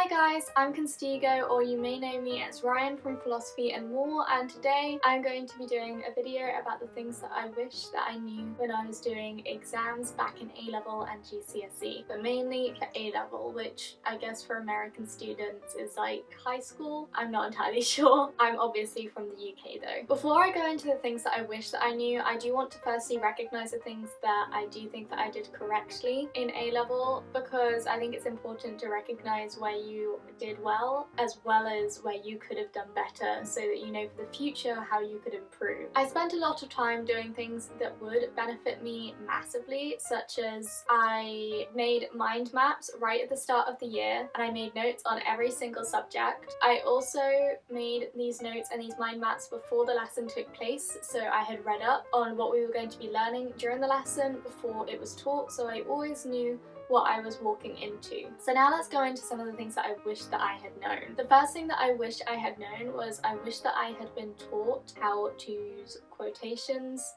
Hi guys, I'm Constigo, or you may know me as Ryan from Philosophy and More, and today I'm going to be doing a video about the things that I wish that I knew when I was doing exams back in A-Level and GCSE, but mainly for A-Level, which I guess for American students is like high school. I'm not entirely sure. I'm obviously from the UK though. Before I go into the things that I wish that I knew, I do want to firstly recognise the things that I do think that I did correctly in A-Level, because I think it's important to recognise where you did well as where you could have done better, so that you know for the future how you could improve. I spent a lot of time doing things that would benefit me massively, such as I made mind maps right at the start of the year and I made notes on every single subject. I also made these notes and these mind maps before the lesson took place, so I had read up on what we were going to be learning during the lesson before it was taught, so I always knew what I was walking into. So now let's go into some of the things that I wish that I had known. The first thing that I wish I had known was I wish that I had been taught how to use quotations.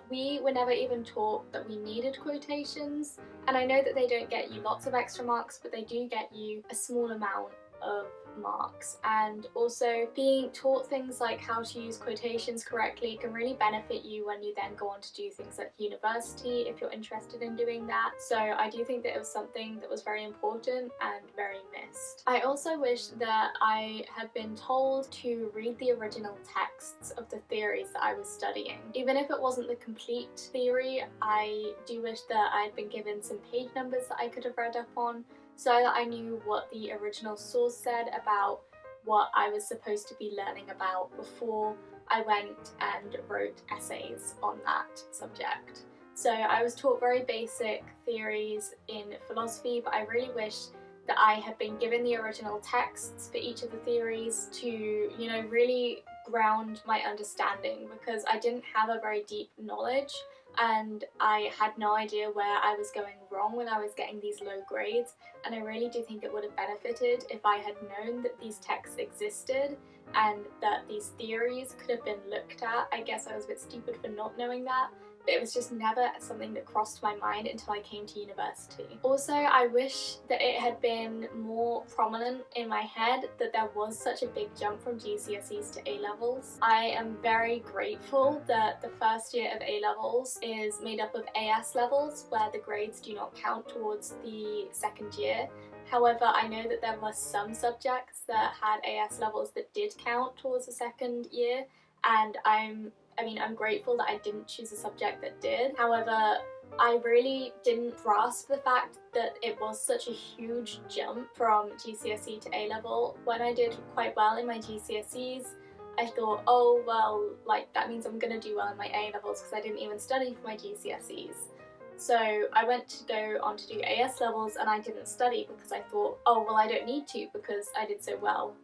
We were never even taught that we needed quotations, and I know that they don't get you lots of extra marks, but they do get you a small amount of marks. And also being taught things like how to use quotations correctly can really benefit you when you then go on to do things like university if you're interested in doing that. So I do think that it was something that was very important and very missed. I also wish that I had been told to read the original texts of the theories that I was studying. Even if it wasn't the complete theory, I do wish that I had been given some page numbers that I could have read up on, so that I knew what the original source said about what I was supposed to be learning about before I went and wrote essays on that subject. So I was taught very basic theories in philosophy, but I really wish that I had been given the original texts for each of the theories to, you know, really ground my understanding, because I didn't have a very deep knowledge and I had no idea where I was going wrong when I was getting these low grades, and I really do think it would have benefited if I had known that these texts existed and that these theories could have been looked at. I guess I was a bit stupid for not knowing that, but it was just never something that crossed my mind until I came to university. Also, I wish that it had been more prominent in my head that there was such a big jump from GCSEs to A-Levels. I am very grateful that the first year of A-Levels is made up of AS levels, where the grades do not count towards the second year. However, I know that there were some subjects that had AS levels that did count towards the second year, and I'm grateful that I didn't choose a subject that did. However, I really didn't grasp the fact that it was such a huge jump from GCSE to A-Level. When I did quite well in my GCSEs, I thought, oh well, like that means I'm gonna do well in my A-Levels because I didn't even study for my GCSEs. So I went to go on to do AS levels and I didn't study because I thought, oh well, I don't need to because I did so well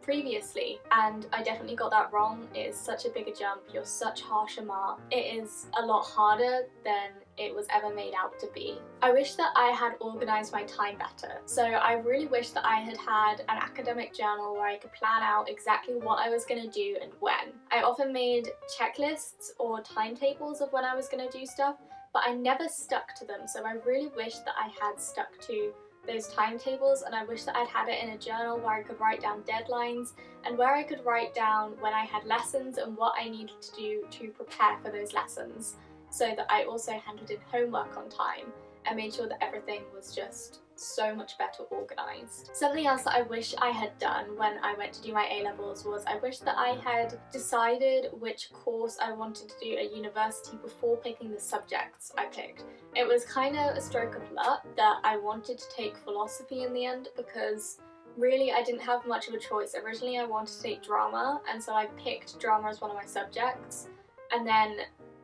previously, and I definitely got that wrong. It is such a bigger jump, you're such harsher mark. It is a lot harder than it was ever made out to be. I wish that I had organised my time better. So I really wish that I had had an academic journal where I could plan out exactly what I was going to do and when. I often made checklists or timetables of when I was going to do stuff, but I never stuck to them, so I really wish that I had stuck to those timetables, and I wish that I'd had it in a journal where I could write down deadlines and where I could write down when I had lessons and what I needed to do to prepare for those lessons, so that I also handled in homework on time and made sure that everything was just so much better organised. Something else that I wish I had done when I went to do my A-Levels was I wish that I had decided which course I wanted to do at university before picking the subjects I picked. It was kind of a stroke of luck that I wanted to take philosophy in the end, because really I didn't have much of a choice. Originally I wanted to take drama, and so I picked drama as one of my subjects, and then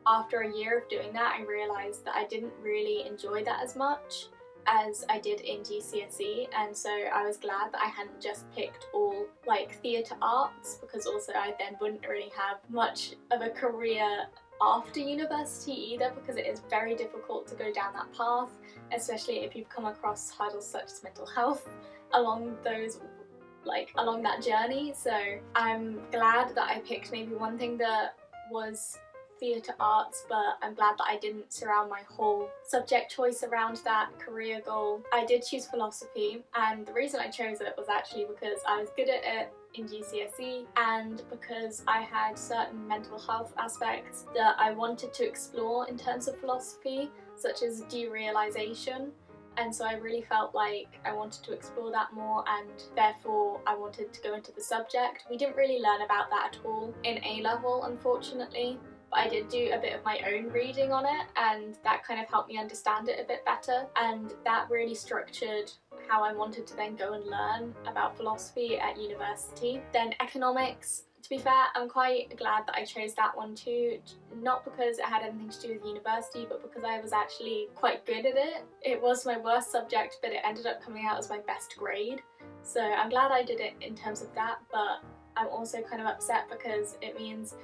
after a year of doing that I realised that I didn't really enjoy that as much as I did in GCSE, and so I was glad that I hadn't just picked all like theatre arts, because also I then wouldn't really have much of a career after university either, because it is very difficult to go down that path, especially if you've come across hurdles such as mental health along that journey. So I'm glad that I picked maybe one thing that was theatre arts, but I'm glad that I didn't surround my whole subject choice around that career goal. I did choose philosophy, and the reason I chose it was actually because I was good at it in GCSE and because I had certain mental health aspects that I wanted to explore in terms of philosophy, such as derealization. And so I really felt like I wanted to explore that more, and therefore I wanted to go into the subject. We didn't really learn about that at all in A-level, unfortunately, but I did do a bit of my own reading on it, and that kind of helped me understand it a bit better, and that really structured how I wanted to then go and learn about philosophy at university. Then economics. To be fair, I'm quite glad that I chose that one too, not because it had anything to do with university, but because I was actually quite good at it. It was my worst subject, but it ended up coming out as my best grade. So I'm glad I did it in terms of that, but I'm also kind of upset because it means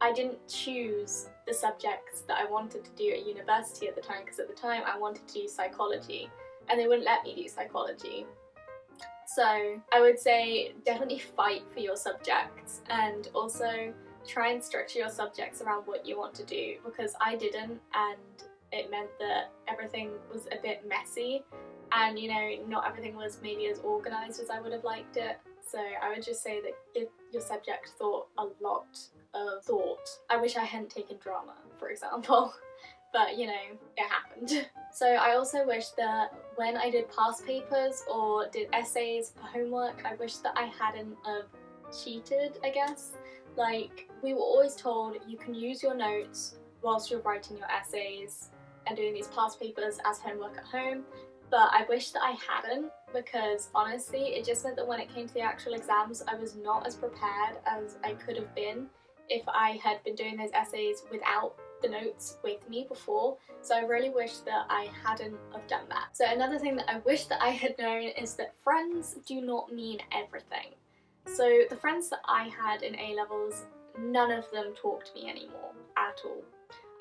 I didn't choose the subjects that I wanted to do at university at the time, because at the time I wanted to do psychology, and they wouldn't let me do psychology. So I would say definitely fight for your subjects, and also try and structure your subjects around what you want to do, because I didn't, and it meant that everything was a bit messy, and you know, not everything was maybe as organised as I would have liked it. So I would just say that give your subject a lot of thought. I wish I hadn't taken drama, for example. But you know, it happened. So I also wish that when I did past papers or did essays for homework, I wish that I hadn't cheated, I guess. Like, we were always told you can use your notes whilst you're writing your essays and doing these past papers as homework at home, but I wish that I hadn't, because honestly it just meant that when it came to the actual exams I was not as prepared as I could have been if I had been doing those essays without the notes with me before. So I really wish that I hadn't have done that. So another thing that I wish that I had known is that friends do not mean everything. So the friends that I had in A-levels, none of them talk to me anymore at all.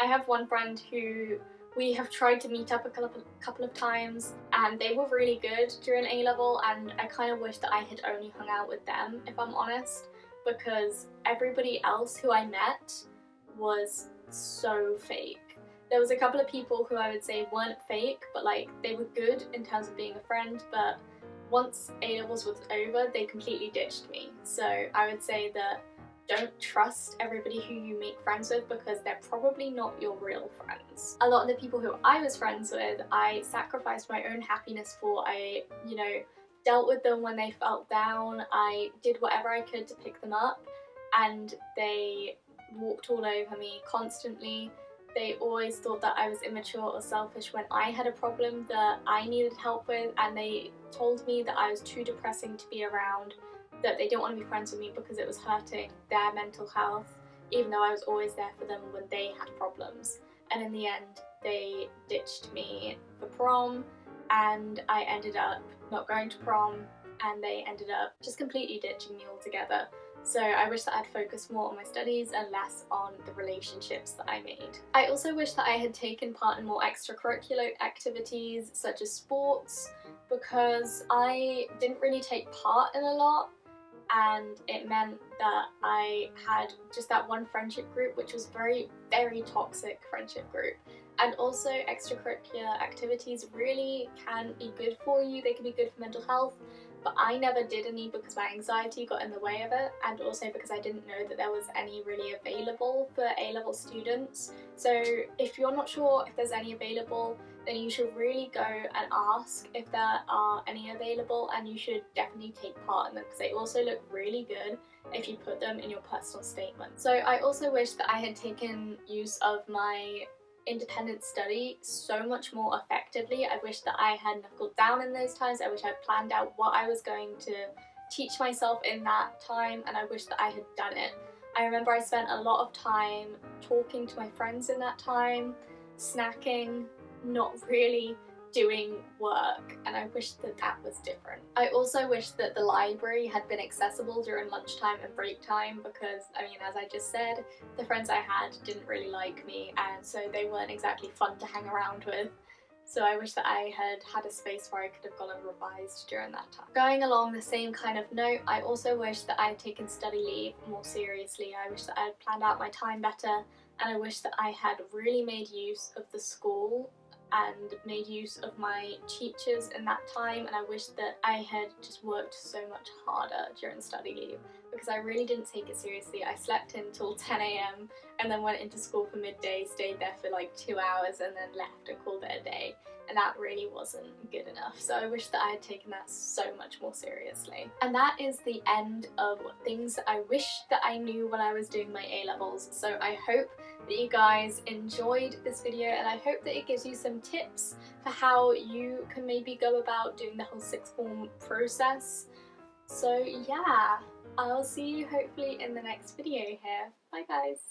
I have one friend who we have tried to meet up a couple of times, and they were really good during A-level, and I kind of wish that I had only hung out with them, if I'm honest, because everybody else who I met was so fake. There was a couple of people who I would say weren't fake, but like they were good in terms of being a friend, but once A-levels was over they completely ditched me. So I would say that don't trust everybody who you make friends with, because they're probably not your real friends. A lot of the people who I was friends with, I sacrificed my own happiness for. I, you know, dealt with them when they felt down. I did whatever I could to pick them up, and they walked all over me constantly. They always thought that I was immature or selfish when I had a problem that I needed help with, and they told me that I was too depressing to be around, that they didn't want to be friends with me because it was hurting their mental health, even though I was always there for them when they had problems. And in the end, they ditched me for prom, and I ended up not going to prom, and they ended up just completely ditching me altogether. So I wish that I'd focused more on my studies and less on the relationships that I made. I also wish that I had taken part in more extracurricular activities such as sports, because I didn't really take part in a lot, and it meant that I had just that one friendship group, which was very, very toxic friendship group. And also extracurricular activities really can be good for you, they can be good for mental health, but I never did any because my anxiety got in the way of it, and also because I didn't know that there was any really available for A-level students. So if you're not sure if there's any available, then you should really go and ask if there are any available, and you should definitely take part in them, because they also look really good if you put them in your personal statement. So I also wish that I had taken use of my independent study so much more effectively. I wish that I had knuckled down in those times. I wish I had planned out what I was going to teach myself in that time, and I wish that I had done it. I remember I spent a lot of time talking to my friends in that time, snacking, not really doing work, and I wish that that was different. I also wish that the library had been accessible during lunchtime and break time, because I mean, as I just said, the friends I had didn't really like me, and so they weren't exactly fun to hang around with. So I wish that I had had a space where I could have gone and revised during that time. Going along the same kind of note, I also wish that I had taken study leave more seriously. I wish that I had planned out my time better, and I wish that I had really made use of the school and made use of my teachers in that time, and I wish that I had just worked so much harder during study leave, because I really didn't take it seriously. I slept in till 10 AM and then went into school for midday, stayed there for like 2 hours and then left and called it a day, and that really wasn't good enough. So I wish that I had taken that so much more seriously. And that is the end of things that I wish that I knew when I was doing my A-levels. So I hope that you guys enjoyed this video, and I hope that it gives you some tips for how you can maybe go about doing the whole sixth form process. So yeah, I'll see you hopefully in the next video here. Bye guys!